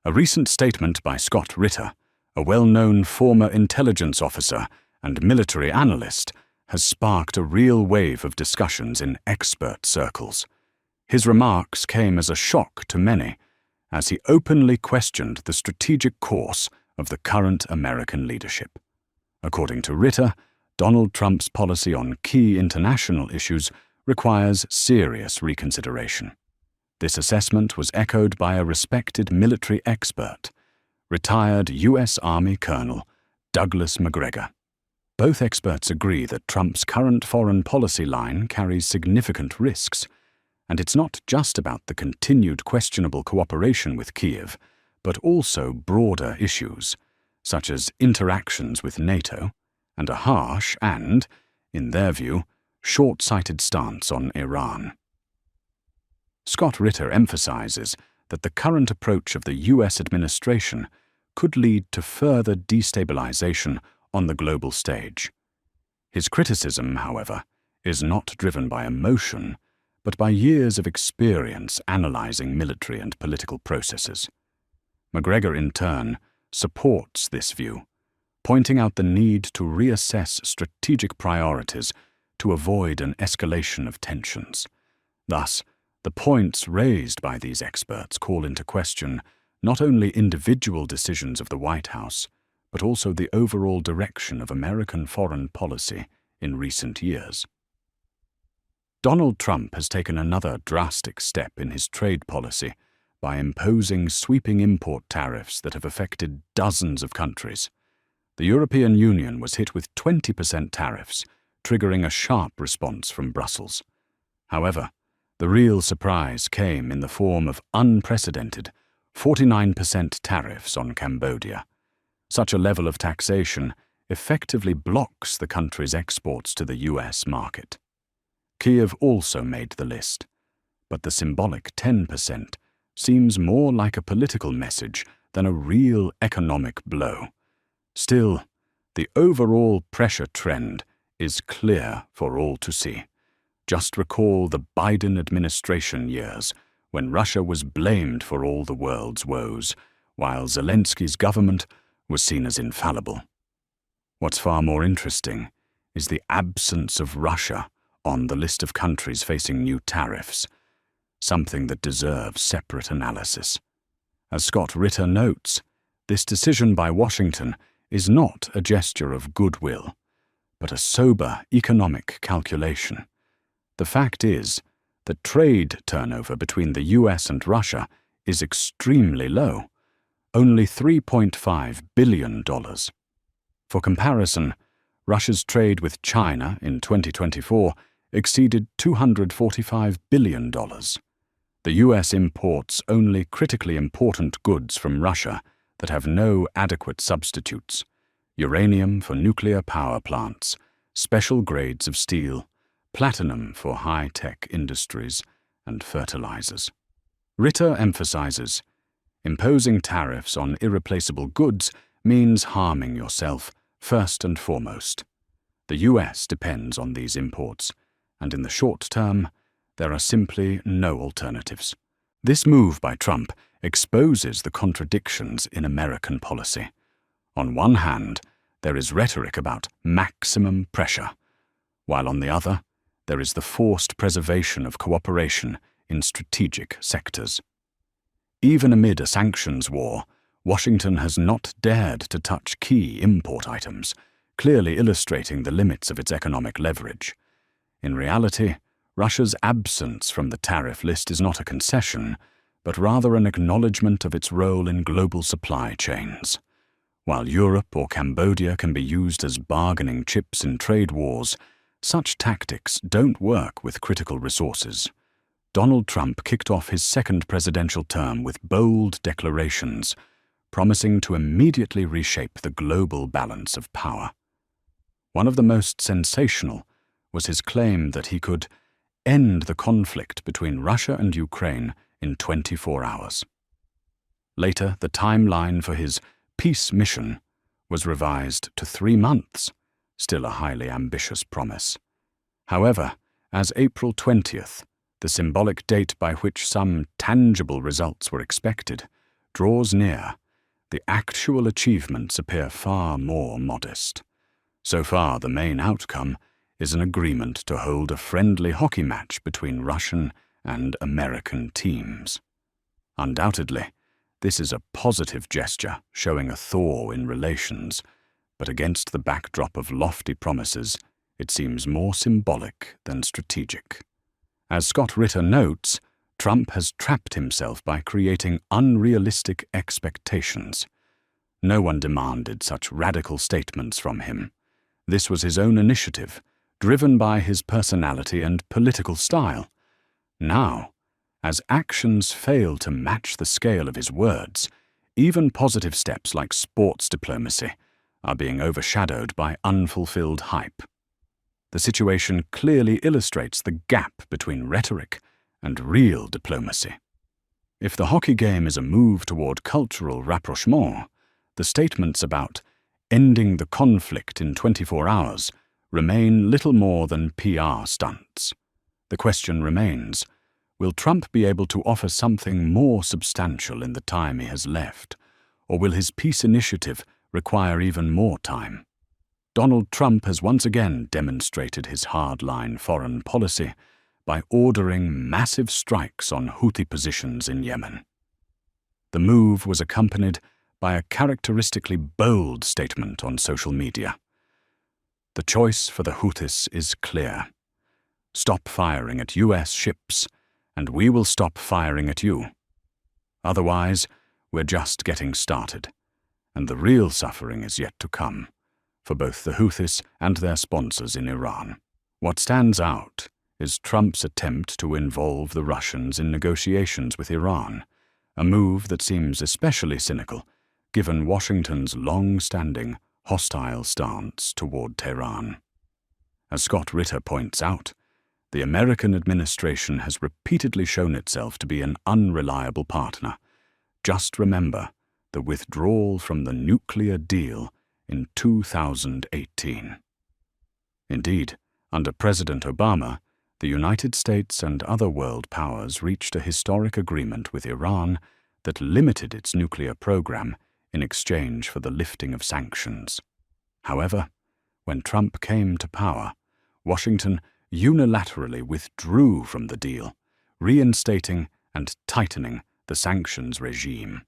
A recent statement by Scott Ritter, a well-known former intelligence officer and military analyst, has sparked a real wave of discussions in expert circles. His remarks came as a shock to many, as he openly questioned the strategic course of the current American leadership. According to Ritter, Donald Trump's policy on key international issues requires serious reconsideration. This assessment was echoed by a respected military expert, retired U.S. Army Colonel Douglas Macgregor. Both experts agree that Trump's current foreign policy line carries significant risks, and it's not just about the continued questionable cooperation with Kyiv, but also broader issues, such as interactions with NATO, and a harsh and, in their view, short-sighted stance on Iran. Scott Ritter emphasizes that the current approach of the U.S. administration could lead to further destabilization on the global stage. His criticism, however, is not driven by emotion, but by years of experience analyzing military and political processes. Macgregor, in turn, supports this view, pointing out the need to reassess strategic priorities to avoid an escalation of tensions. Thus, the points raised by these experts call into question not only individual decisions of the White House, but also the overall direction of American foreign policy in recent years. Donald Trump has taken another drastic step in his trade policy by imposing sweeping import tariffs that have affected dozens of countries. The European Union was hit with 20% tariffs, triggering a sharp response from Brussels. However, the real surprise came in the form of unprecedented 49% tariffs on Cambodia. Such a level of taxation effectively blocks the country's exports to the U.S. market. Kyiv also made the list, but the symbolic 10% seems more like a political message than a real economic blow. Still, the overall pressure trend is clear for all to see. Just recall the Biden administration years, when Russia was blamed for all the world's woes, while Zelensky's government was seen as infallible. What's far more interesting is the absence of Russia on the list of countries facing new tariffs, something that deserves separate analysis. As Scott Ritter notes, this decision by Washington is not a gesture of goodwill, but a sober economic calculation. The fact is that trade turnover between the US and Russia is extremely low, only $3.5 billion. For comparison, Russia's trade with China in 2024 exceeded $245 billion. The US imports only critically important goods from Russia that have no adequate substitutes: uranium for nuclear power plants, special grades of steel, platinum for high-tech industries, and fertilizers. Ritter emphasizes, imposing tariffs on irreplaceable goods means harming yourself first and foremost. The US depends on these imports, and in the short term, there are simply no alternatives. This move by Trump exposes the contradictions in American policy. On one hand, there is rhetoric about maximum pressure, while on the other, there is the forced preservation of cooperation in strategic sectors. Even amid a sanctions war, Washington has not dared to touch key import items, clearly illustrating the limits of its economic leverage. In reality, Russia's absence from the tariff list is not a concession, but rather an acknowledgement of its role in global supply chains. While Europe or Cambodia can be used as bargaining chips in trade wars, such tactics don't work with critical resources. Donald Trump kicked off his second presidential term with bold declarations, promising to immediately reshape the global balance of power. One of the most sensational was his claim that he could end the conflict between Russia and Ukraine in 24 hours. Later, the timeline for his peace mission was revised to 3 months, still a highly ambitious promise. However, as April 20th, the symbolic date by which some tangible results were expected, draws near, the actual achievements appear far more modest. So far, the main outcome is an agreement to hold a friendly hockey match between Russian and American teams. Undoubtedly, this is a positive gesture showing a thaw in relations, but against the backdrop of lofty promises, it seems more symbolic than strategic. As Scott Ritter notes, Trump has trapped himself by creating unrealistic expectations. No one demanded such radical statements from him. This was his own initiative, driven by his personality and political style. Now, as actions fail to match the scale of his words, even positive steps like sports diplomacy are being overshadowed by unfulfilled hype. The situation clearly illustrates the gap between rhetoric and real diplomacy. If the hockey game is a move toward cultural rapprochement, the statements about ending the conflict in 24 hours remain little more than PR stunts. The question remains, will Trump be able to offer something more substantial in the time he has left, or will his peace initiative require even more time? Donald Trump has once again demonstrated his hardline foreign policy by ordering massive strikes on Houthi positions in Yemen. The move was accompanied by a characteristically bold statement on social media. The choice for the Houthis is clear. Stop firing at U.S. ships, and we will stop firing at you. Otherwise, we're just getting started, and the real suffering is yet to come, for both the Houthis and their sponsors in Iran. What stands out is Trump's attempt to involve the Russians in negotiations with Iran, a move that seems especially cynical given Washington's long-standing hostile stance toward Tehran. As Scott Ritter points out, the American administration has repeatedly shown itself to be an unreliable partner. Just remember the withdrawal from the nuclear deal in 2018. Indeed, under President Obama, the United States and other world powers reached a historic agreement with Iran that limited its nuclear program in exchange for the lifting of sanctions. However, when Trump came to power, Washington unilaterally withdrew from the deal, reinstating and tightening the sanctions regime.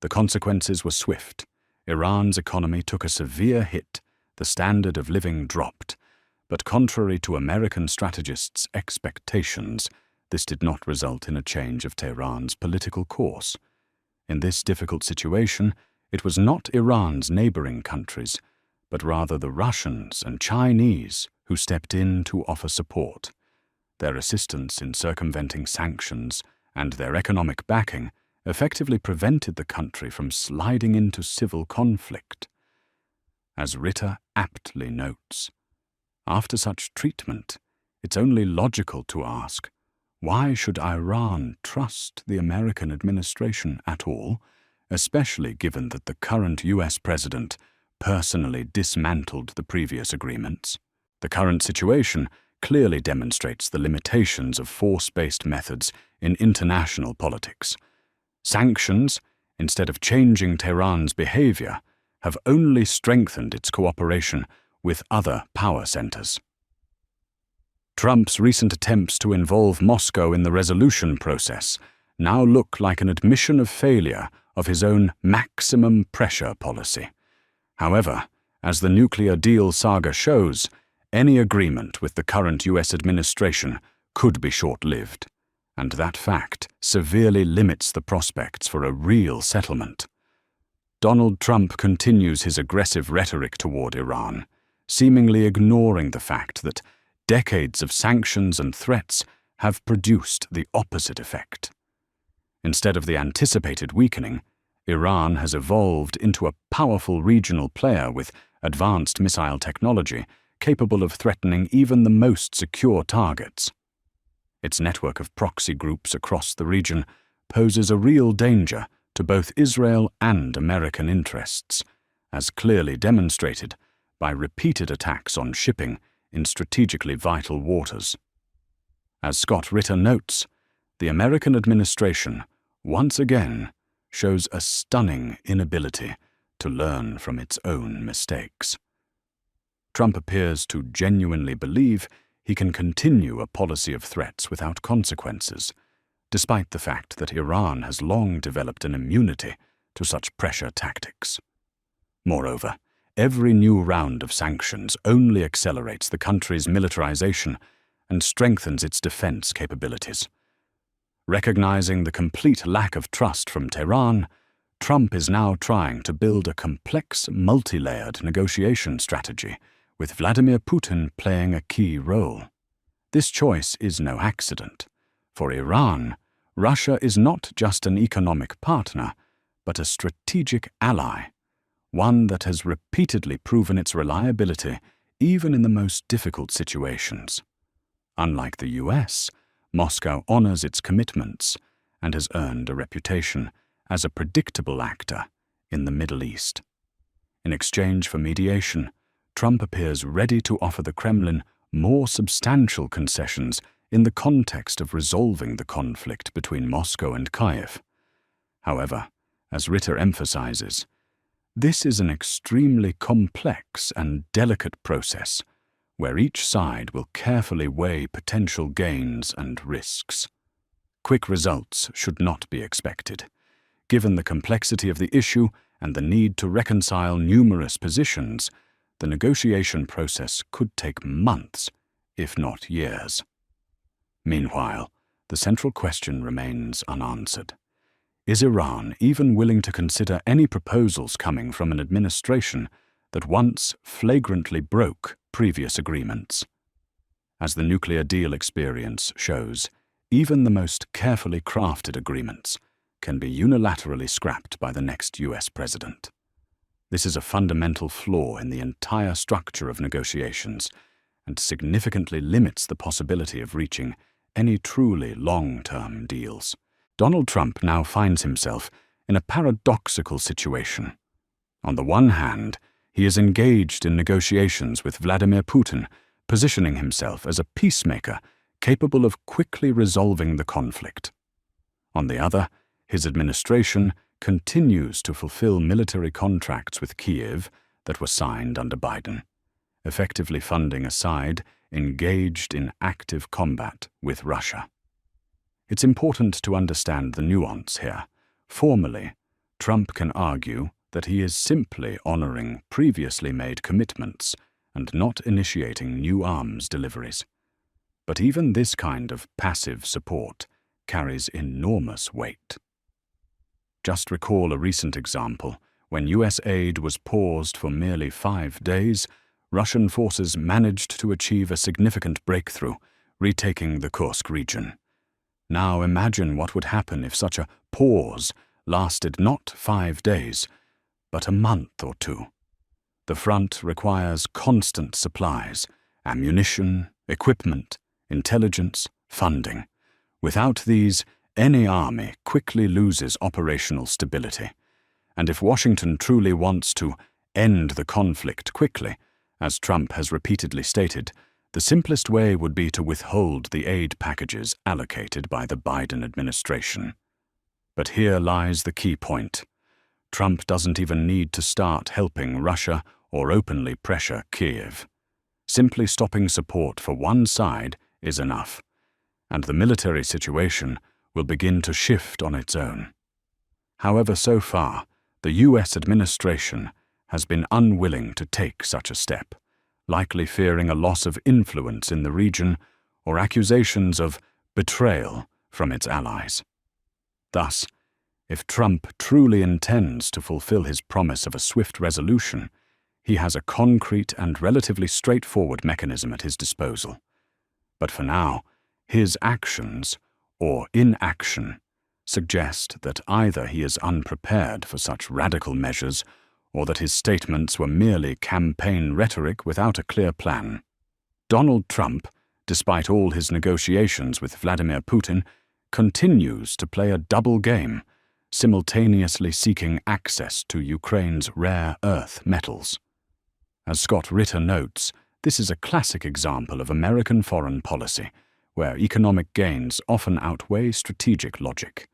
The consequences were swift. Iran's economy took a severe hit, the standard of living dropped, but contrary to American strategists' expectations, this did not result in a change of Tehran's political course. In this difficult situation, it was not Iran's neighboring countries, but rather the Russians and Chinese who stepped in to offer support. Their assistance in circumventing sanctions and their economic backing effectively prevented the country from sliding into civil conflict. As Ritter aptly notes, after such treatment, it's only logical to ask, why should Iran trust the American administration at all, especially given that the current U.S. president personally dismantled the previous agreements? The current situation clearly demonstrates the limitations of force-based methods in international politics. Sanctions, instead of changing Tehran's behavior, have only strengthened its cooperation with other power centers. Trump's recent attempts to involve Moscow in the resolution process now look like an admission of failure of his own maximum pressure policy. However, as the nuclear deal saga shows, any agreement with the current U.S. administration could be short-lived, and that fact severely limits the prospects for a real settlement. Donald Trump continues his aggressive rhetoric toward Iran, seemingly ignoring the fact that decades of sanctions and threats have produced the opposite effect. Instead of the anticipated weakening, Iran has evolved into a powerful regional player with advanced missile technology capable of threatening even the most secure targets. Its network of proxy groups across the region poses a real danger to both Israel and American interests, as clearly demonstrated by repeated attacks on shipping in strategically vital waters. As Scott Ritter notes, the American administration, once again, shows a stunning inability to learn from its own mistakes. Trump appears to genuinely believe he can continue a policy of threats without consequences, despite the fact that Iran has long developed an immunity to such pressure tactics. Moreover, every new round of sanctions only accelerates the country's militarization and strengthens its defense capabilities. Recognizing the complete lack of trust from Tehran, Trump is now trying to build a complex, multi-layered negotiation strategy, with Vladimir Putin playing a key role. This choice is no accident. For Iran, Russia is not just an economic partner, but a strategic ally, one that has repeatedly proven its reliability even in the most difficult situations. Unlike the US, Moscow honors its commitments and has earned a reputation as a predictable actor in the Middle East. In exchange for mediation, Trump appears ready to offer the Kremlin more substantial concessions in the context of resolving the conflict between Moscow and Kyiv. However, as Ritter emphasizes, this is an extremely complex and delicate process where each side will carefully weigh potential gains and risks. Quick results should not be expected, given the complexity of the issue and the need to reconcile numerous positions. The negotiation process could take months, if not years. Meanwhile, the central question remains unanswered. Is Iran even willing to consider any proposals coming from an administration that once flagrantly broke previous agreements? As the nuclear deal experience shows, even the most carefully crafted agreements can be unilaterally scrapped by the next US president. This is a fundamental flaw in the entire structure of negotiations and significantly limits the possibility of reaching any truly long-term deals. Donald Trump now finds himself in a paradoxical situation. On the one hand, he is engaged in negotiations with Vladimir Putin, positioning himself as a peacemaker capable of quickly resolving the conflict. On the other, his administration continues to fulfill military contracts with Kyiv that were signed under Biden, effectively funding a side engaged in active combat with Russia. It's important to understand the nuance here. Formally, Trump can argue that he is simply honoring previously made commitments and not initiating new arms deliveries. But even this kind of passive support carries enormous weight. Just recall a recent example. When US aid was paused for merely 5 days, Russian forces managed to achieve a significant breakthrough, retaking the Kursk region. Now imagine what would happen if such a pause lasted not 5 days, but a month or 2. The front requires constant supplies, ammunition, equipment, intelligence, funding. Without these, any army quickly loses operational stability. And if Washington truly wants to end the conflict quickly, as Trump has repeatedly stated, the simplest way would be to withhold the aid packages allocated by the Biden administration. But here lies the key point. Trump doesn't even need to start helping Russia or openly pressure Kyiv. Simply stopping support for one side is enough, and the military situation will begin to shift on its own. However, so far, the US administration has been unwilling to take such a step, likely fearing a loss of influence in the region or accusations of betrayal from its allies. Thus, if Trump truly intends to fulfill his promise of a swift resolution, he has a concrete and relatively straightforward mechanism at his disposal. But for now, his actions, or inaction, suggest that either he is unprepared for such radical measures or that his statements were merely campaign rhetoric without a clear plan. Donald Trump, despite all his negotiations with Vladimir Putin, continues to play a double game, simultaneously seeking access to Ukraine's rare earth metals. As Scott Ritter notes, this is a classic example of American foreign policy, where economic gains often outweigh strategic logic.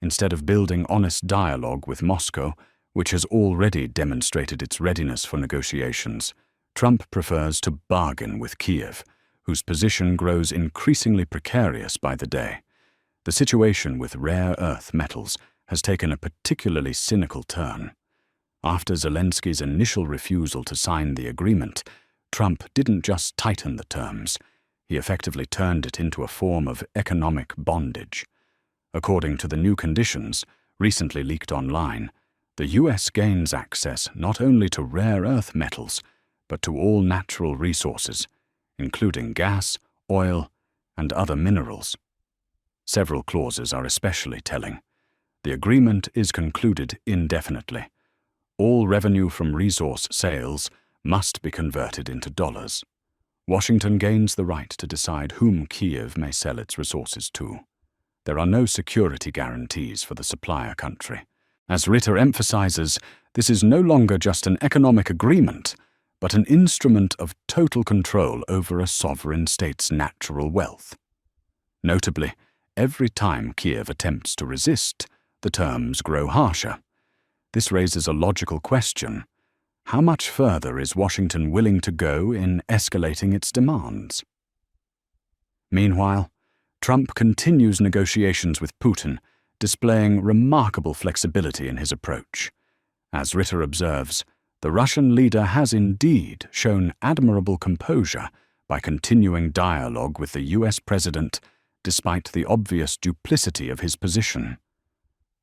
Instead of building honest dialogue with Moscow, which has already demonstrated its readiness for negotiations, Trump prefers to bargain with Kiev, whose position grows increasingly precarious by the day. The situation with rare earth metals has taken a particularly cynical turn. After Zelensky's initial refusal to sign the agreement, Trump didn't just tighten the terms, he effectively turned it into a form of economic bondage. According to the new conditions, recently leaked online, the US gains access not only to rare earth metals, but to all natural resources, including gas, oil, and other minerals. Several clauses are especially telling. The agreement is concluded indefinitely. All revenue from resource sales must be converted into dollars. Washington gains the right to decide whom Kiev may sell its resources to. There are no security guarantees for the supplier country. As Ritter emphasizes, this is no longer just an economic agreement, but an instrument of total control over a sovereign state's natural wealth. Notably, every time Kiev attempts to resist, the terms grow harsher. This raises a logical question. How much further is Washington willing to go in escalating its demands? Meanwhile, Trump continues negotiations with Putin, displaying remarkable flexibility in his approach. As Ritter observes, the Russian leader has indeed shown admirable composure by continuing dialogue with the US president despite the obvious duplicity of his position.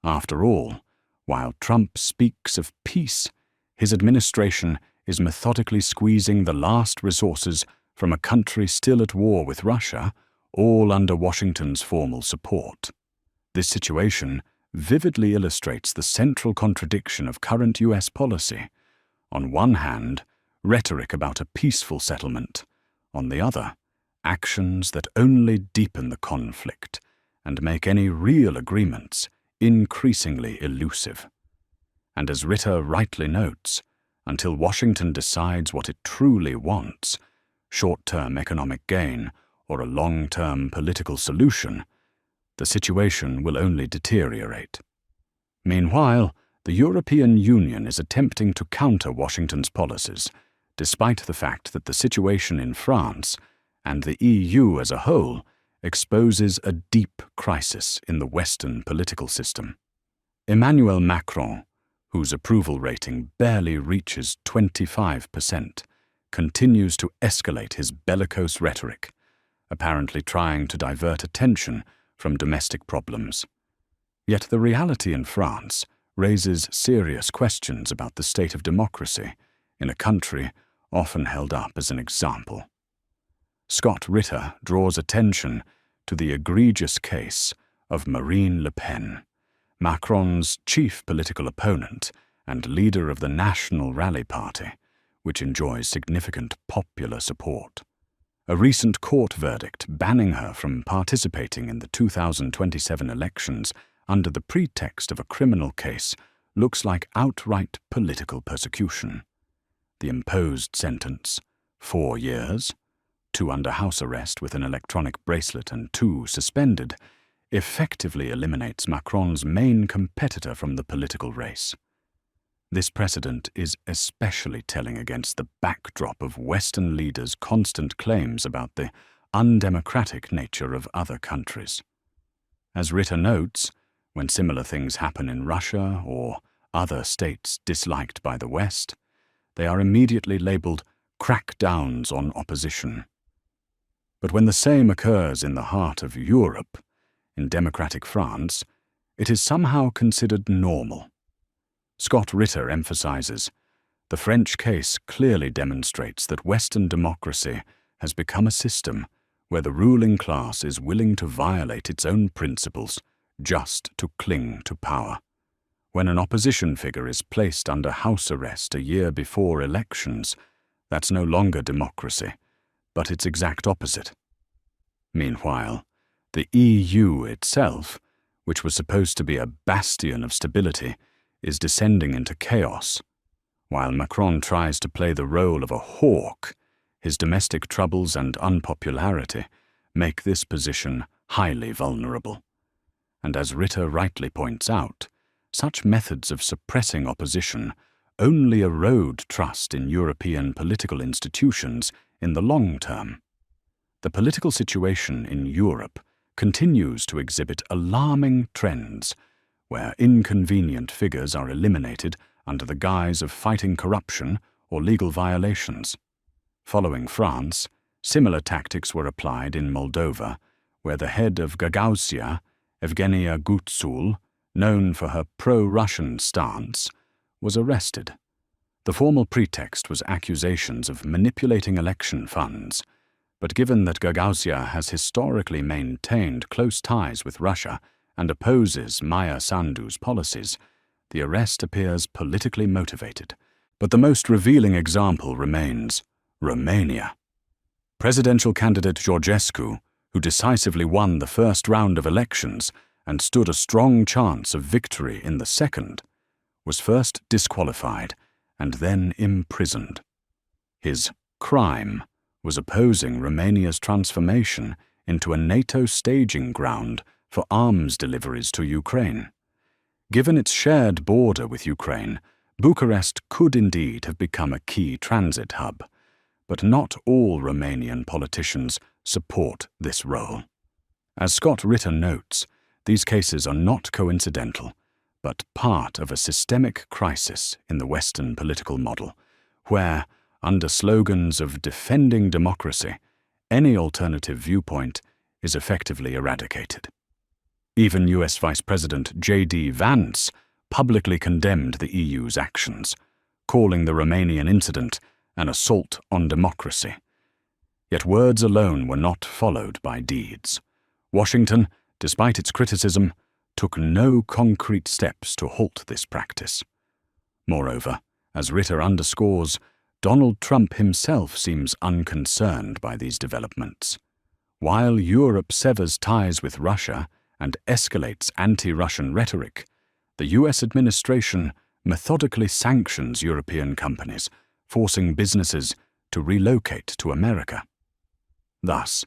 After all, while Trump speaks of peace, his administration is methodically squeezing the last resources from a country still at war with Russia, all under Washington's formal support. This situation vividly illustrates the central contradiction of current US policy. On one hand, rhetoric about a peaceful settlement. On the other, actions that only deepen the conflict and make any real agreements increasingly elusive. And as Ritter rightly notes, until Washington decides what it truly wants, short-term economic gain or a long-term political solution, the situation will only deteriorate. Meanwhile, the European Union is attempting to counter Washington's policies, despite the fact that the situation in France and the EU as a whole exposes a deep crisis in the Western political system. Emmanuel Macron, whose approval rating barely reaches 25%, continues to escalate his bellicose rhetoric, apparently trying to divert attention from domestic problems. Yet the reality in France raises serious questions about the state of democracy in a country often held up as an example. Scott Ritter draws attention to the egregious case of Marine Le Pen, Macron's chief political opponent and leader of the National Rally Party, which enjoys significant popular support. A recent court verdict banning her from participating in the 2027 elections under the pretext of a criminal case looks like outright political persecution. The imposed sentence, 4 years, 2 under house arrest with an electronic bracelet and 2 suspended, effectively eliminates Macron's main competitor from the political race. This precedent is especially telling against the backdrop of Western leaders' constant claims about the undemocratic nature of other countries. As Ritter notes, when similar things happen in Russia or other states disliked by the West, they are immediately labeled crackdowns on opposition. But when the same occurs in the heart of Europe, in democratic France, it is somehow considered normal. Scott Ritter emphasizes, the French case clearly demonstrates that Western democracy has become a system where the ruling class is willing to violate its own principles just to cling to power. When an opposition figure is placed under house arrest a year before elections, that's no longer democracy, but its exact opposite. Meanwhile, the EU itself, which was supposed to be a bastion of stability, is descending into chaos. While Macron tries to play the role of a hawk, his domestic troubles and unpopularity make this position highly vulnerable. And as Ritter rightly points out, such methods of suppressing opposition only erode trust in European political institutions in the long term. The political situation in Europe continues to exhibit alarming trends, where inconvenient figures are eliminated under the guise of fighting corruption or legal violations. Following France, similar tactics were applied in Moldova, where the head of Gagauzia, Evgenia Gutsul, known for her pro-Russian stance, was arrested. The formal pretext was accusations of manipulating election funds, but given that Gagauzia has historically maintained close ties with Russia and opposes Maia Sandu's policies, the arrest appears politically motivated. But the most revealing example remains Romania. Presidential candidate Georgescu, who decisively won the first round of elections and stood a strong chance of victory in the second, was first disqualified and then imprisoned. His crime was opposing Romania's transformation into a NATO staging ground for arms deliveries to Ukraine. Given its shared border with Ukraine, Bucharest could indeed have become a key transit hub, but not all Romanian politicians support this role. As Scott Ritter notes, these cases are not coincidental, but part of a systemic crisis in the Western political model, where, under slogans of defending democracy, any alternative viewpoint is effectively eradicated. Even US Vice President J.D. Vance publicly condemned the EU's actions, calling the Romanian incident an assault on democracy. Yet words alone were not followed by deeds. Washington, despite its criticism, took no concrete steps to halt this practice. Moreover, as Ritter underscores, Donald Trump himself seems unconcerned by these developments. While Europe severs ties with Russia and escalates anti-Russian rhetoric, the US administration methodically sanctions European companies, forcing businesses to relocate to America. Thus,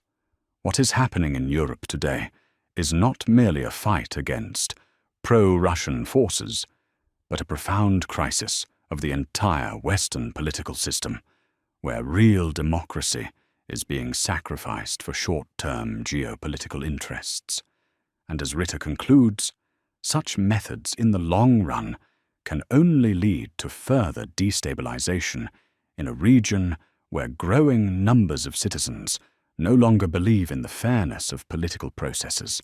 what is happening in Europe today is not merely a fight against pro-Russian forces, but a profound crisis of the entire Western political system, where real democracy is being sacrificed for short-term geopolitical interests. And as Ritter concludes, such methods in the long run can only lead to further destabilization in a region where growing numbers of citizens no longer believe in the fairness of political processes.